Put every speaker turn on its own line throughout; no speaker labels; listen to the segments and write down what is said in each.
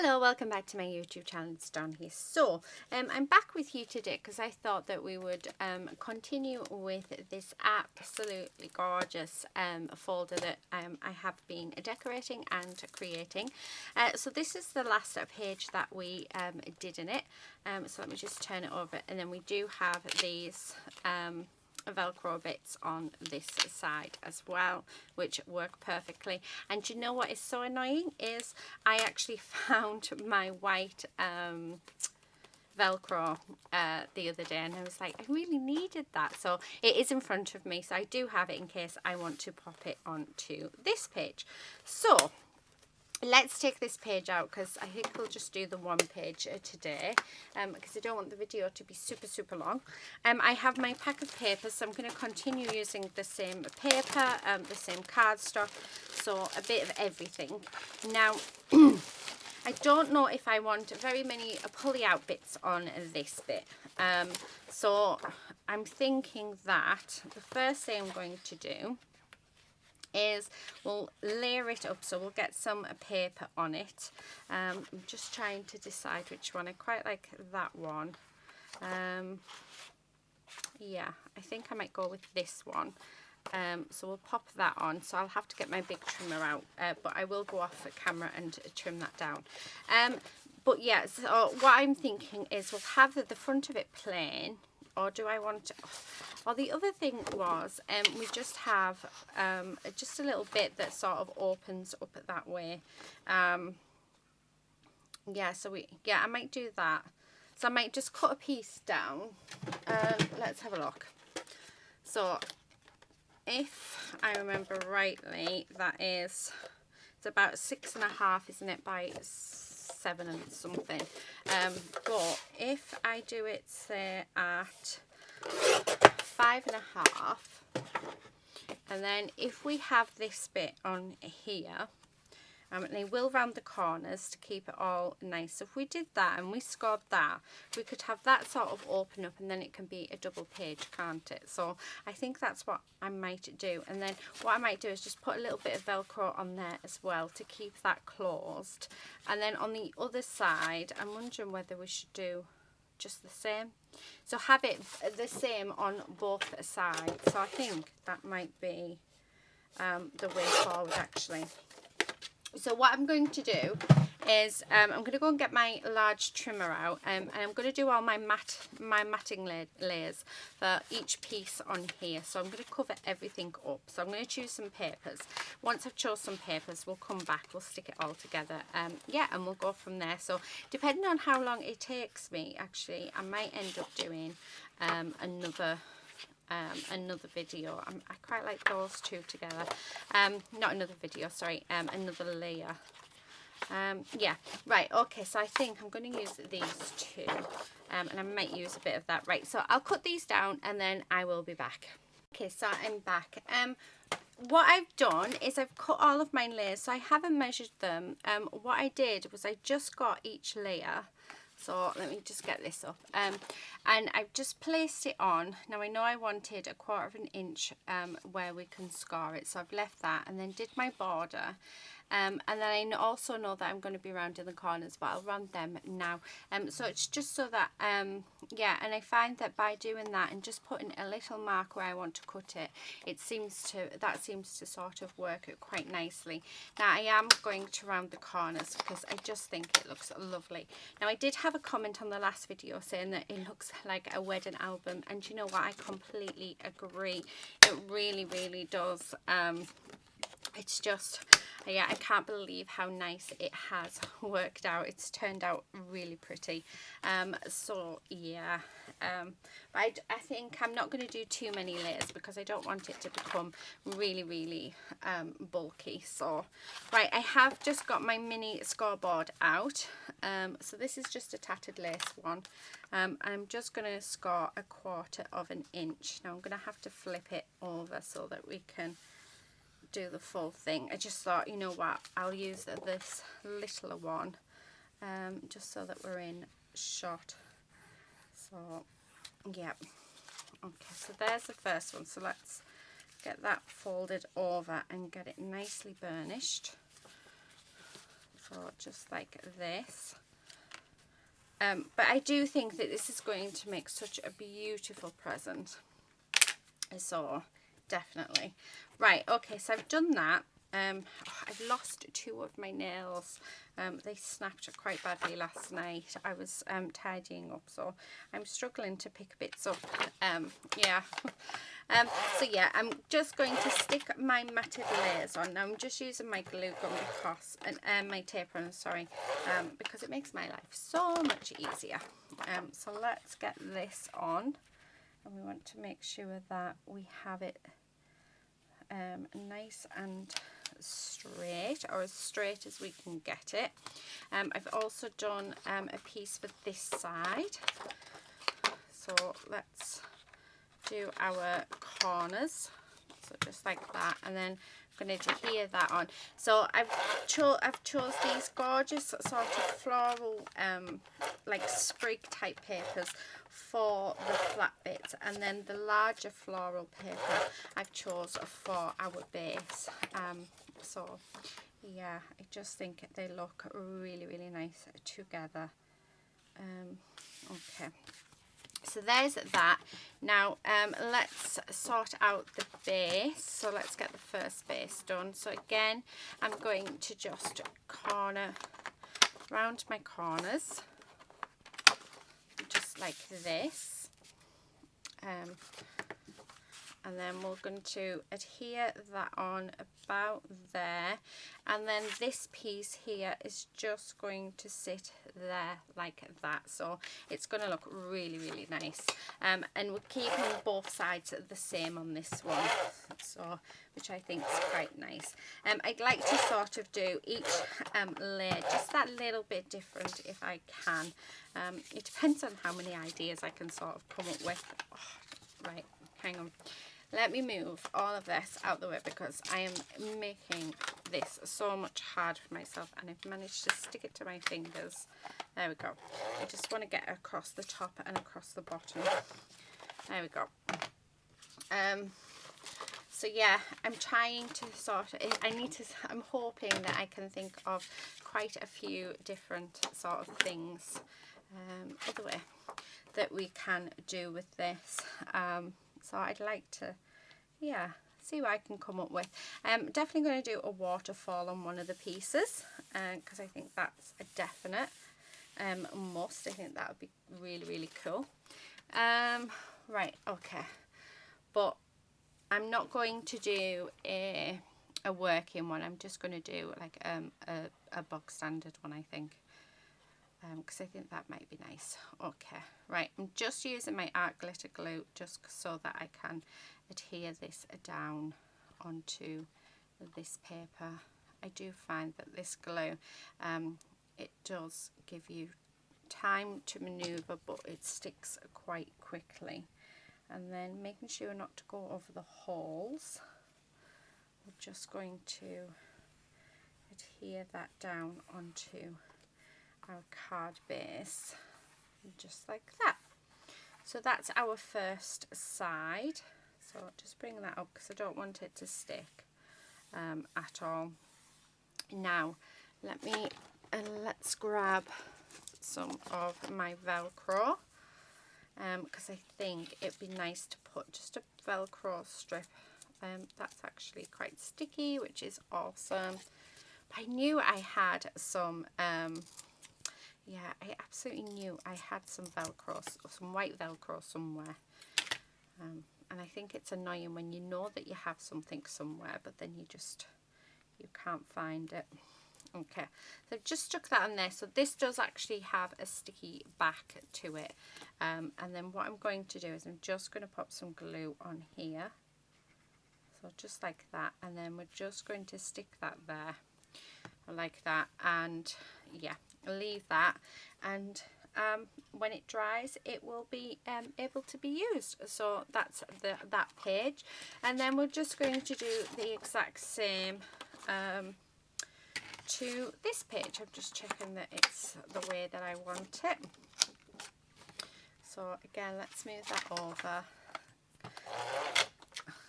Hello, welcome back to my YouTube channel. It's Dawn here. So, I'm back with you today because I thought that we would continue with this absolutely gorgeous folder that I have been decorating and creating. So this is the last page that we did in it. So let me just turn it over, and then we do have these Velcro bits on this side as well, which work perfectly. And you know what is so annoying is I actually found my white Velcro the other day, and I was like, I really needed that. So it is in front of me, so I do have it in case I want to pop it onto this page. So let's take this page out because I think we'll just do the one page today because I don't want the video to be super long. I have my pack of papers, so I'm going to continue using the same paper, the same cardstock, so a bit of everything. Now, I don't know if I want very many pulley out bits on this bit. So I'm thinking that the first thing I'm going to do is we'll layer it up, so we'll get some paper on it. I'm just trying to decide which one. I quite like that one. Yeah, I think I might go with this one. So we'll pop that on. So I'll have to get my big trimmer out, but I will go off the camera and trim that down. But yeah, so what I'm thinking is we'll have the front of it plain, or do I want to, or the other thing was we just have just a little bit that sort of opens up that way. Yeah, so I might do that. So I might just cut a piece down. Let's have a look. So if I remember rightly, it's about 6.5, isn't it, by 7 and something. But if I do it, say, at 5.5, and then if we have this bit on here, and they will round the corners to keep it all nice. So if we did that and we scored that, we could have that sort of open up, and then it can be a double page, can't it? So I think that's what I might do. And then what I might do is just put a little bit of Velcro on there as well to keep that closed. And then on the other side, I'm wondering whether we should do just the same. So have it the same on both sides. So I think that might be the way forward, actually. So what I'm going to do is I'm going to go and get my large trimmer out, and I'm going to do all my matting layers for each piece on here. So I'm going to cover everything up. So I'm going to choose some papers. Once I've chosen some papers, we'll come back, we'll stick it all together, yeah, and we'll go from there. So depending on how long it takes me, actually, I might end up doing another video. I quite like those two together. Not another video, sorry, another layer. Yeah, right, okay, so I think I'm going to use these two, and I might use a bit of that. Right, so I'll cut these down and then I will be back. Okay, so I'm back. What I've done is I've cut all of my layers, so I haven't measured them. What I did was I just got each layer. So let me just get this up, and I've just placed it on. Now I know I wanted 1/4 of an inch where we can score it, so I've left that, and then did my border. And then I also know that I'm going to be rounding the corners, but I'll round them now. So it's just so that, yeah, and I find that by doing that and just putting a little mark where I want to cut it, that seems to sort of work it quite nicely. Now I am going to round the corners because I just think it looks lovely. Now I did have a comment on the last video saying that it looks like a wedding album, and you know what, I completely agree. It really does. It's just, yeah, I can't believe how nice it has worked out. It's turned out really pretty. So yeah, but I think I'm not going to do too many layers because I don't want it to become really bulky. So right, I have just got my mini scoreboard out. So this is just a tattered lace one. I'm just going to score 1/4 of an inch. Now I'm going to have to flip it over so that we can do the full thing. I just thought, you know what, I'll use this littler one, just so that we're in shot. So yeah, okay, so there's the first one. So let's get that folded over and get it nicely burnished. So just like this. But I do think that this is going to make such a beautiful present. So definitely. Right, okay, so I've done that. I've lost 2 of my nails. They snapped quite badly last night. I was tidying up, so I'm struggling to pick bits up. Yeah. So yeah, I'm just going to stick my matted layers on. Now I'm just using my glue gun because, and my tape runner, sorry, because it makes my life so much easier. So let's get this on, and we want to make sure that we have it nice and straight, or as straight as we can get it. I've also done a piece for this side, so let's do our corners, so just like that, and then I'm going to adhere that on. So I've chose these gorgeous sort of floral like sprig type papers for the flat bits, and then the larger floral paper I've chose for our base. So yeah, I just think they look really, really nice together. Okay, so there's that. Now let's sort out the base. So let's get the first base done. So again, I'm going to just corner round my corners just like this, and then we're going to adhere that on about there, and then this piece here is just going to sit there like that, so it's going to look really, really nice. And we're keeping both sides the same on this one, so which I think is quite nice. I'd like to sort of do each layer just that little bit different if I can. It depends on how many ideas I can sort of come up with. Oh, right, hang on. Let me move all of this out the way because I am making this so much hard for myself, and I've managed to stick it to my fingers. There we go. I just want to get across the top and across the bottom. There we go. So yeah, I'm trying to sort of, I'm hoping that I can think of quite a few different sort of things other way that we can do with this. So I'd like to, yeah, see what I can come up with. Definitely going to do a waterfall on one of the pieces because I think that's a definite must. I think that would be really, really cool. Right, okay. But I'm not going to do a working one. I'm just going to do like a box standard one, I think. Because I think that might be nice. Okay, right, I'm just using my art glitter glue just so that I can adhere this down onto this paper. I do find that this glue, it does give you time to maneuver, but it sticks quite quickly. And then making sure not to go over the holes, we're just going to adhere that down onto our card base just like that. So that's our first side, so just bring that up because I don't want it to stick at all. Now let's grab some of my Velcro because I think it'd be nice to put just a Velcro strip. That's actually quite sticky, which is awesome. I knew I had some yeah, I absolutely knew I had some Velcro, some white Velcro somewhere. And I think it's annoying when you know that you have something somewhere, but then you can't find it. Okay, so I've just stuck that on there. So this does actually have a sticky back to it. And then what I'm going to do is I'm just going to pop some glue on here. So just like that. And then we're just going to stick that there like that. And yeah, leave that, and when it dries it will be able to be used. So that's that page, and then we're just going to do the exact same to this page. I'm just checking that it's the way that I want it. So again, let's move that over.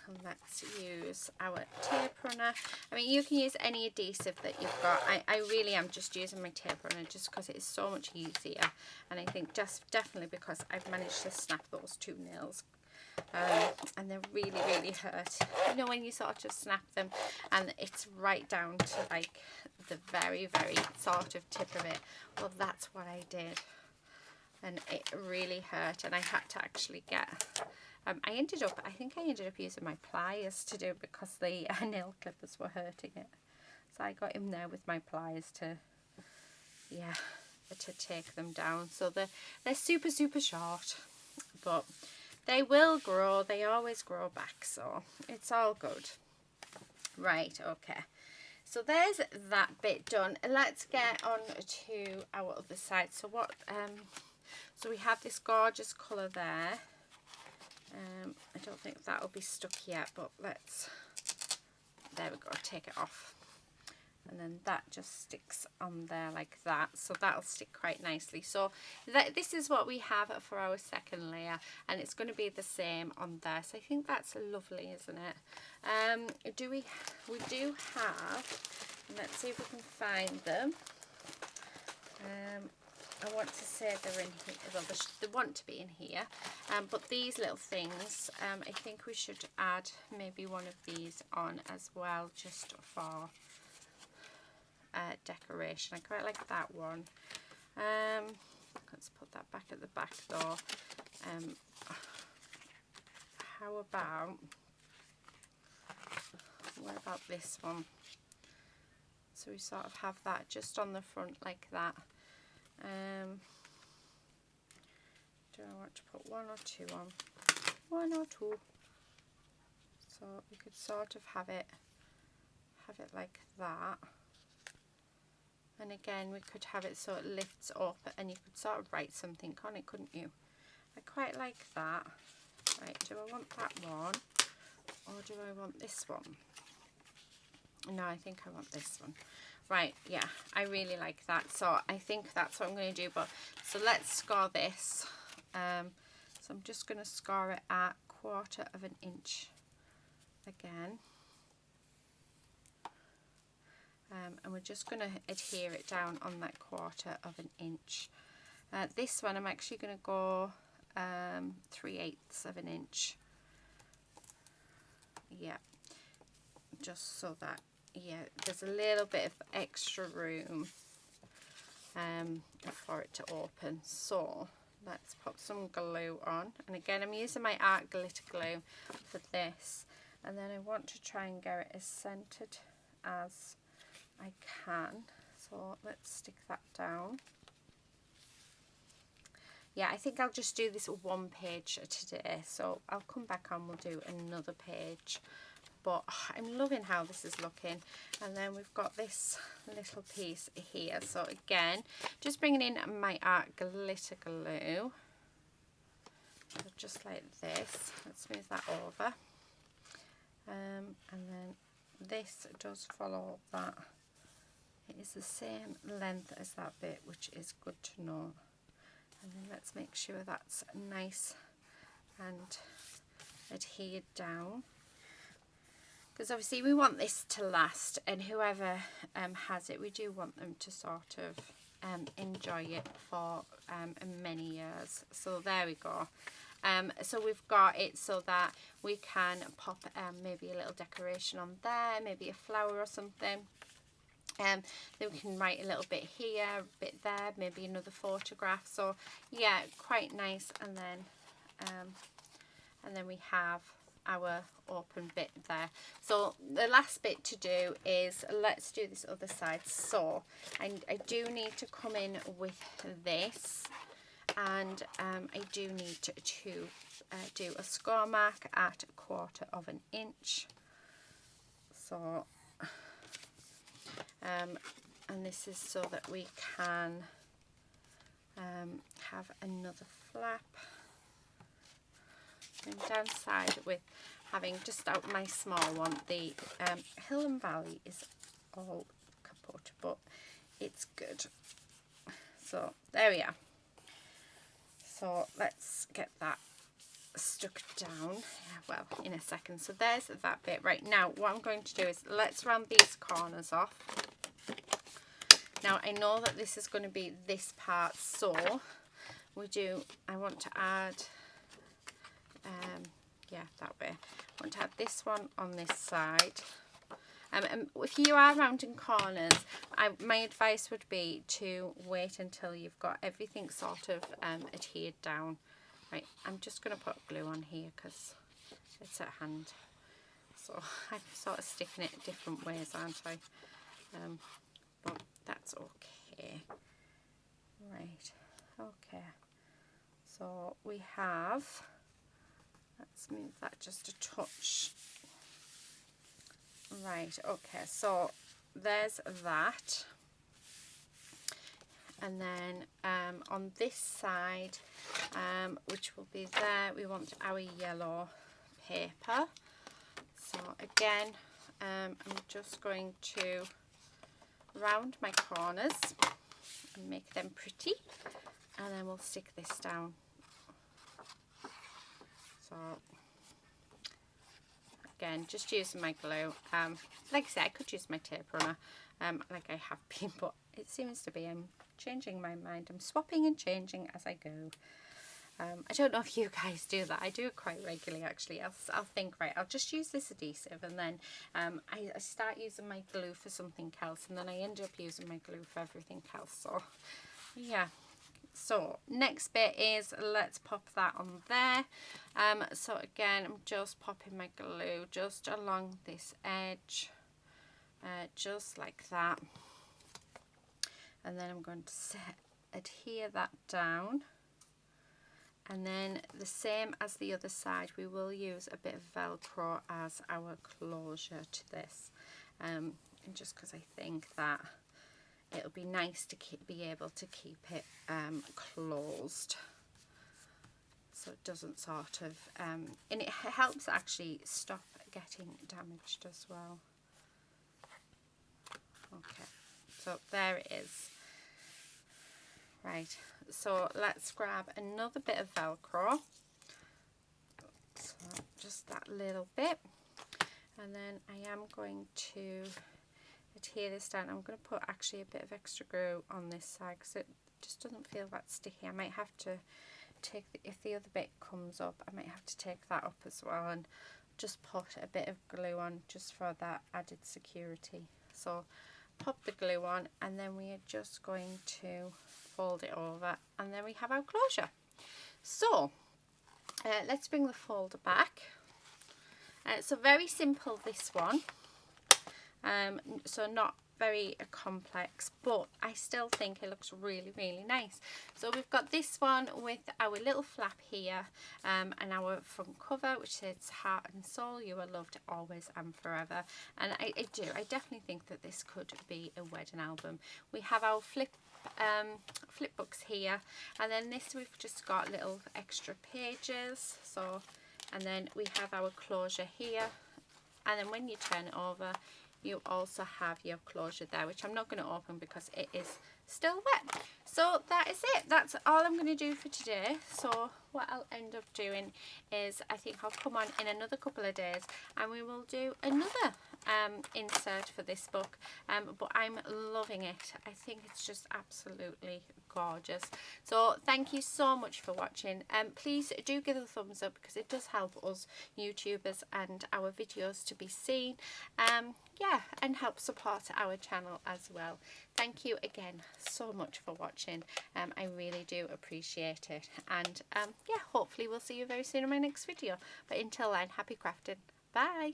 And let's use our tape runner. I mean, you can use any adhesive that you've got. I really am just using my tape runner just because it is so much easier. And I think just definitely because I've managed to snap those 2 nails. And they really, really hurt. You know, when you sort of snap them and it's right down to like the very, very sort of tip of it. Well, that's what I did. And it really hurt, and I had to actually get... I think I ended up using my pliers to do it because the nail clippers were hurting it. So I got in there with my pliers to, yeah, to take them down. So they're super, super short, but they will grow. They always grow back, so it's all good. Right, okay. So there's that bit done. Let's get on to our other side. So what... so we have this gorgeous colour there. I don't think that'll be stuck yet, but let's, there we go, take it off. And then that just sticks on there like that. So that'll stick quite nicely. So this is what we have for our second layer, and it's going to be the same on there. So I think that's lovely, isn't it? We do have, let's see if we can find them. I want to say they're in here, well, they want to be in here, but these little things, I think we should add maybe one of these on as well, just for decoration. I quite like that one. Let's put that back at the back though. What about this one? So we sort of have that just on the front like that. Do I want to put 1 or 2 on? 1 or 2. So we could sort of have it like that. And again, we could have it so it lifts up, and you could sort of write something on it, couldn't you? I quite like that. Right, do I want that one, or do I want this one? No, I think I want this one. Right, yeah, I really like that. So I think that's what I'm going to do. But so let's score this. So I'm just going to score it at 1/4 of an inch again. And we're just going to adhere it down on that 1/4 of an inch. This one I'm actually going to go 3/8 of an inch. Yeah, just so that, yeah, there's a little bit of extra room for it to open. So let's put some glue on, and again I'm using my art glitter glue for this, and then I want to try and get it as centered as I can. So let's stick that down. Yeah, I think I'll just do this 1 page today, so I'll come back on, we'll do another page. But I'm loving how this is looking. And then we've got this little piece here. So again, just bringing in my art glitter glue. So just like this. Let's move that over. And then this does follow that. It is the same length as that bit, which is good to know. And then let's make sure that's nice and adhered down. Because obviously we want this to last, and whoever has it, we do want them to sort of enjoy it for many years. So there we go. So we've got it so that we can pop maybe a little decoration on there, maybe a flower or something. Then we can write a little bit here, a bit there, maybe another photograph. So yeah, quite nice. And then we have our open bit there. So the last bit to do is, let's do this other side. So I do need to come in with this, and I do need to do a score mark at 1/4 of an inch. So and this is so that we can have another flap. And downside with having just out my small one, the Hill and Valley is all kaput, but it's good. So there we are. So let's get that stuck down. Yeah, well, in a second. So there's that bit. Right, now what I'm going to do is let's round these corners off. Now I know that this is going to be this part, so I want to add, yeah, that way. I want to add this one on this side. And if you are rounding corners, my advice would be to wait until you've got everything sort of adhered down. Right, I'm just going to put glue on here because it's at hand. So I'm sort of sticking it different ways, aren't I? But that's okay. Right, okay. So we have, let's move that just a touch. Right, okay, so there's that. And then on this side, which will be there, we want our yellow paper. So again, I'm just going to round my corners and make them pretty, and then we'll stick this down. So again, just using my glue. Like I said, I could use my tape runner, like I have been, but it seems to be I'm changing my mind. I'm swapping and changing as I go. I don't know if you guys do that. I do it quite regularly, actually. I'll think, right, I'll just use this adhesive, and then I start using my glue for something else, and then I end up using my glue for everything else. So yeah. So next bit is, let's pop that on there. So again, I'm just popping my glue just along this edge, just like that, and then I'm going to adhere that down. And then the same as the other side, we will use a bit of Velcro as our closure to this, and just because I think that it'll be nice to be able to keep it closed, so it doesn't sort of, and it helps actually stop getting damaged as well. Okay, so there it is. Right, so let's grab another bit of Velcro, so just that little bit, and then I am going to adhere this down. I'm going to put actually a bit of extra glue on this side because it just doesn't feel that sticky. I might have to take, if the other bit comes up, I might have to take that up as well and just put a bit of glue on just for that added security. So pop the glue on, and then we are just going to fold it over, and then we have our closure. So let's bring the folder back. So very simple, this one. So not very complex, but I still think it looks really, really nice. So we've got this one with our little flap here, and our front cover, which says Heart and Soul, you are loved always and forever. And I definitely think that this could be a wedding album. We have our flip books here, and then this we've just got little extra pages. So, and then we have our closure here, and then when you turn it over, you also have your closure there, which I'm not going to open because it is still wet. So that is it. That's all I'm going to do for today. So what I'll end up doing is, I think I'll come on in another couple of days and we will do another insert for this book, but I'm loving it. I think it's just absolutely gorgeous. So thank you so much for watching. Please do give it a thumbs up because it does help us YouTubers and our videos to be seen, yeah, and help support our channel as well. Thank you again so much for watching. I really do appreciate it, and yeah, hopefully we'll see you very soon in my next video. But until then, happy crafting. Bye.